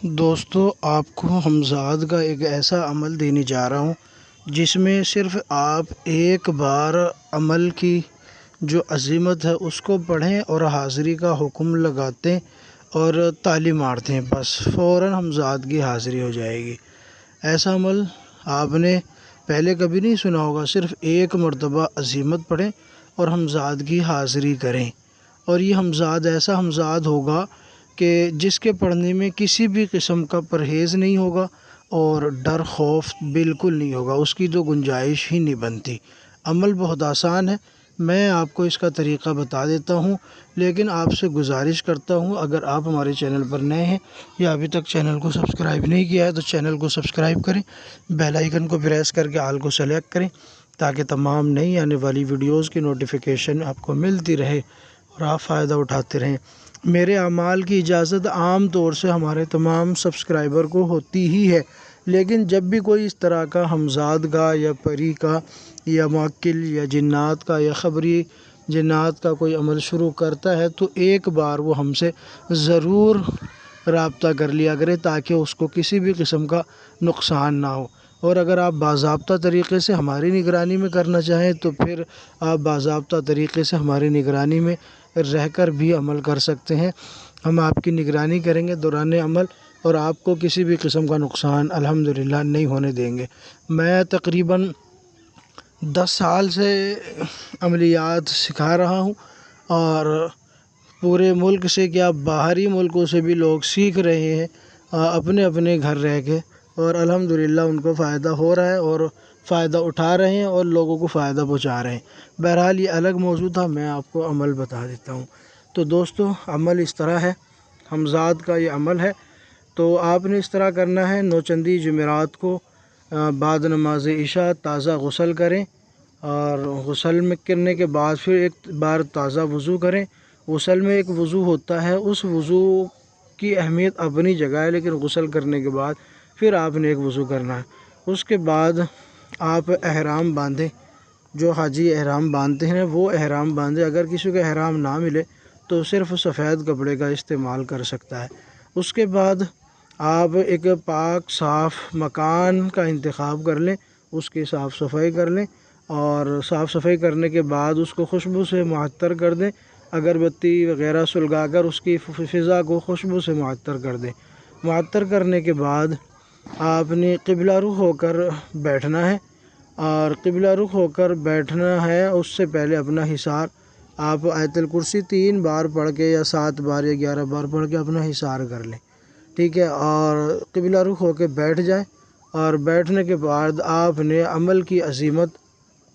دوستو، آپ کو حمزاد کا ایک ایسا عمل دینے جا رہا ہوں جس میں صرف آپ ایک بار عمل کی جو عظمت ہے اس کو پڑھیں اور حاضری کا حکم لگاتے اور تالی مارتے ہیں، بس فوراً حمزاد کی حاضری ہو جائے گی۔ ایسا عمل آپ نے پہلے کبھی نہیں سنا ہوگا۔ صرف ایک مرتبہ عظمت پڑھیں اور حمزاد کی حاضری کریں، اور یہ حمزاد ایسا حمزاد ہوگا کہ جس کے پڑھنے میں کسی بھی قسم کا پرہیز نہیں ہوگا اور ڈر خوف بالکل نہیں ہوگا، اس کی تو گنجائش ہی نہیں بنتی۔ عمل بہت آسان ہے، میں آپ کو اس کا طریقہ بتا دیتا ہوں، لیکن آپ سے گزارش کرتا ہوں اگر آپ ہمارے چینل پر نئے ہیں یا ابھی تک چینل کو سبسکرائب نہیں کیا ہے تو چینل کو سبسکرائب کریں، بیل آئیکن کو پریس کر کے آل کو سلیکٹ کریں تاکہ تمام نئی آنے والی ویڈیوز کی نوٹیفیکیشن آپ کو ملتی رہے اور آپ فائدہ اٹھاتے رہیں۔ میرے اعمال کی اجازت عام طور سے ہمارے تمام سبسکرائبر کو ہوتی ہی ہے، لیکن جب بھی کوئی اس طرح کا حمزاد کا یا پری کا یا موکل یا جنات کا یا خبری جنات کا کوئی عمل شروع کرتا ہے تو ایک بار وہ ہم سے ضرور رابطہ کر لیا کرے تاکہ اس کو کسی بھی قسم کا نقصان نہ ہو۔ اور اگر آپ باضابطہ طریقے سے ہماری نگرانی میں کرنا چاہیں تو پھر آپ باضابطہ طریقے سے ہماری نگرانی میں رہ کر بھی عمل کر سکتے ہیں۔ ہم آپ کی نگرانی کریں گے دوران عمل اور آپ کو کسی بھی قسم کا نقصان الحمدللہ نہیں ہونے دیں گے۔ میں تقریباً 10 سال سے عملیات سکھا رہا ہوں، اور پورے ملک سے کیا باہری ملکوں سے بھی لوگ سیکھ رہے ہیں اپنے اپنے گھر رہ کے، اور الحمدللہ ان کو فائدہ ہو رہا ہے اور فائدہ اٹھا رہے ہیں اور لوگوں کو فائدہ پہنچا رہے ہیں۔ بہرحال یہ الگ موضوع تھا، میں آپ کو عمل بتا دیتا ہوں۔ تو دوستو، عمل اس طرح ہے، حمزاد کا یہ عمل ہے۔ تو آپ نے اس طرح کرنا ہے، نوچندی جمعرات کو بعد نماز عشاء تازہ غسل کریں، اور غسل میں کرنے کے بعد پھر ایک بار تازہ وضو کریں۔ غسل میں ایک وضو ہوتا ہے، اس وضو کی اہمیت اپنی جگہ ہے، لیکن غسل کرنے کے بعد پھر آپ نے ایک وضو کرنا ہے۔ اس کے بعد آپ احرام باندھیں، جو حاجی احرام باندھتے ہیں وہ احرام باندھیں۔ اگر کسی کو احرام نہ ملے تو صرف سفید کپڑے کا استعمال کر سکتا ہے۔ اس کے بعد آپ ایک پاک صاف مکان کا انتخاب کر لیں، اس کی صاف صفائی کر لیں، اور صاف صفائی کرنے کے بعد اس کو خوشبو سے معطر کر دیں، اگربتی وغیرہ سلگا کر اس کی فضا کو خوشبو سے معطر کر دیں۔ معطر کرنے کے بعد آپ نے قبلہ رخ ہو کر بیٹھنا ہے، اور قبلہ رخ ہو کر بیٹھنا ہے۔ اس سے پہلے اپنا حصار آپ آیت الکرسی 3 بار پڑھ کے یا 7 بار یا 11 بار پڑھ کے اپنا حصار کر لیں، ٹھیک ہے، اور قبلہ رخ ہو کے بیٹھ جائیں، اور بیٹھنے کے بعد آپ نے عمل کی عظمت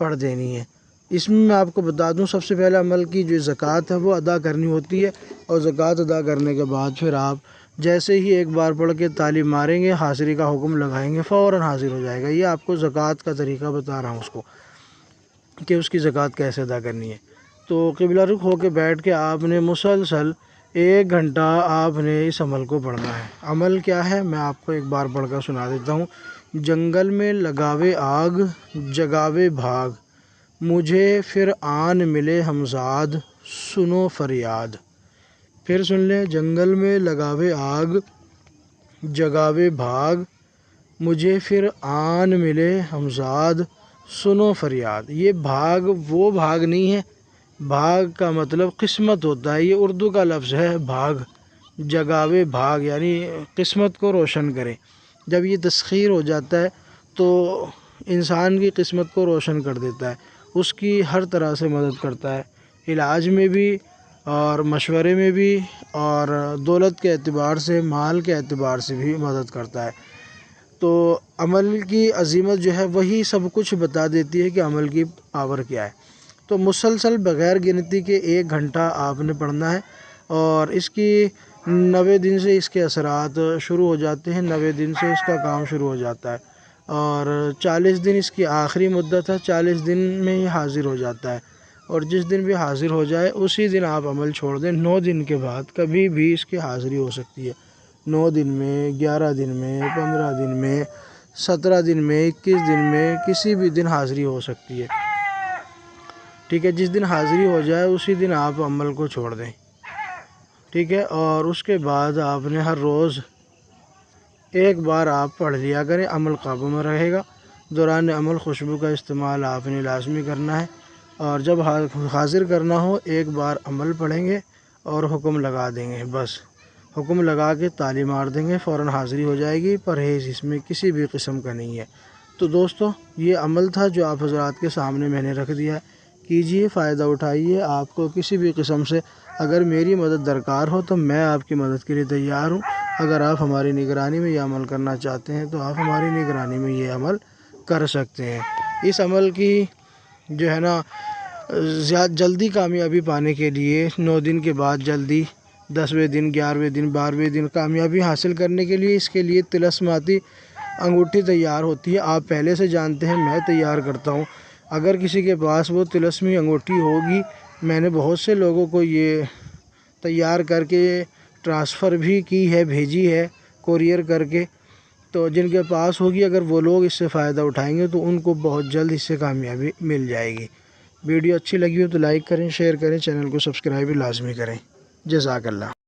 پڑھ دینی ہے۔ اس میں آپ کو بتا دوں، سب سے پہلے عمل کی جو زکوٰۃ ہے وہ ادا کرنی ہوتی ہے، اور زکوٰۃ ادا کرنے کے بعد پھر آپ جیسے ہی ایک بار پڑھ کے تالی ماریں گے، حاضری کا حکم لگائیں گے، فوراً حاضر ہو جائے گا۔ یہ آپ کو زکوٰۃ کا طریقہ بتا رہا ہوں اس کو کہ اس کی زکوٰۃ کیسے ادا کرنی ہے۔ تو قبلہ رخ ہو کے بیٹھ کے آپ نے مسلسل 1 گھنٹہ آپ نے اس عمل کو پڑھنا ہے۔ عمل کیا ہے میں آپ کو ایک بار پڑھ کر سنا دیتا ہوں۔ جنگل میں لگاوے آگ، جگاوے بھاگ، مجھے پھر آن ملے حمزاد، سنو فریاد۔ پھر سن لیں، جنگل میں لگاوے آگ، جگاوے بھاگ، مجھے پھر آن ملے حمزاد، سنو فریاد۔ یہ بھاگ وہ بھاگ نہیں ہے، بھاگ کا مطلب قسمت ہوتا ہے، یہ اردو کا لفظ ہے بھاگ۔ جگاوے بھاگ یعنی قسمت کو روشن کریں۔ جب یہ تسخیر ہو جاتا ہے تو انسان کی قسمت کو روشن کر دیتا ہے، اس کی ہر طرح سے مدد کرتا ہے، علاج میں بھی اور مشورے میں بھی، اور دولت کے اعتبار سے، مال کے اعتبار سے بھی مدد کرتا ہے۔ تو عمل کی عظمت جو ہے وہی سب کچھ بتا دیتی ہے کہ عمل کی پاور کیا ہے۔ تو مسلسل بغیر گنتی کے 1 گھنٹہ آپ نے پڑھنا ہے، اور اس کی 90 دن سے اس کے اثرات شروع ہو جاتے ہیں، 90 دن سے اس کا کام شروع ہو جاتا ہے، اور 40 دن اس کی آخری مدت ہے، 40 دن میں یہ حاضر ہو جاتا ہے، اور جس دن بھی حاضر ہو جائے اسی دن آپ عمل چھوڑ دیں۔ 9 دن کے بعد کبھی بھی اس کی حاضری ہو سکتی ہے، 9 دن میں، 11 دن میں، 15 دن میں، 17 دن میں، 21 دن میں، کسی بھی دن حاضری ہو سکتی ہے، ٹھیک ہے۔ جس دن حاضری ہو جائے اسی دن آپ عمل کو چھوڑ دیں، ٹھیک ہے۔ اور اس کے بعد آپ نے ہر روز ایک بار آپ پڑھ لیا کریں، عمل قابو میں رہے گا۔ دوران عمل خوشبو کا استعمال آپ نے لازمی کرنا ہے، اور جب حاضر کرنا ہو ایک بار عمل پڑھیں گے اور حکم لگا دیں گے، بس حکم لگا کے تالی مار دیں گے، فوراً حاضری ہو جائے گی۔ پرہیز اس میں کسی بھی قسم کا نہیں ہے۔ تو دوستو، یہ عمل تھا جو آپ حضرات کے سامنے میں نے رکھ دیا ہے، کیجئے، فائدہ اٹھائیے۔ آپ کو کسی بھی قسم سے اگر میری مدد درکار ہو تو میں آپ کی مدد کے لیے تیار ہوں۔ اگر آپ ہماری نگرانی میں یہ عمل کرنا چاہتے ہیں تو آپ ہماری نگرانی میں یہ عمل کر سکتے ہیں۔ اس عمل کی جو ہے نا جلدی کامیابی پانے کے لیے 9 دن کے بعد جلدی 10ویں دن، 11ویں دن، 12ویں دن کامیابی حاصل کرنے کے لیے اس کے لیے طلسماتی انگوٹھی تیار ہوتی ہے۔ آپ پہلے سے جانتے ہیں، میں تیار کرتا ہوں۔ اگر کسی کے پاس وہ طلسمی انگوٹھی ہوگی، میں نے بہت سے لوگوں کو یہ تیار کر کے ٹرانسفر بھی کی ہے، بھیجی ہے کوریئر کر کے، تو جن کے پاس ہوگی اگر وہ لوگ اس سے فائدہ اٹھائیں گے تو ان کو بہت جلد اس سے کامیابی مل جائے گی۔ ویڈیو اچھی لگی ہو تو لائک کریں، شیئر کریں، چینل کو سبسکرائب بھی لازمی کریں۔ جزاک اللہ۔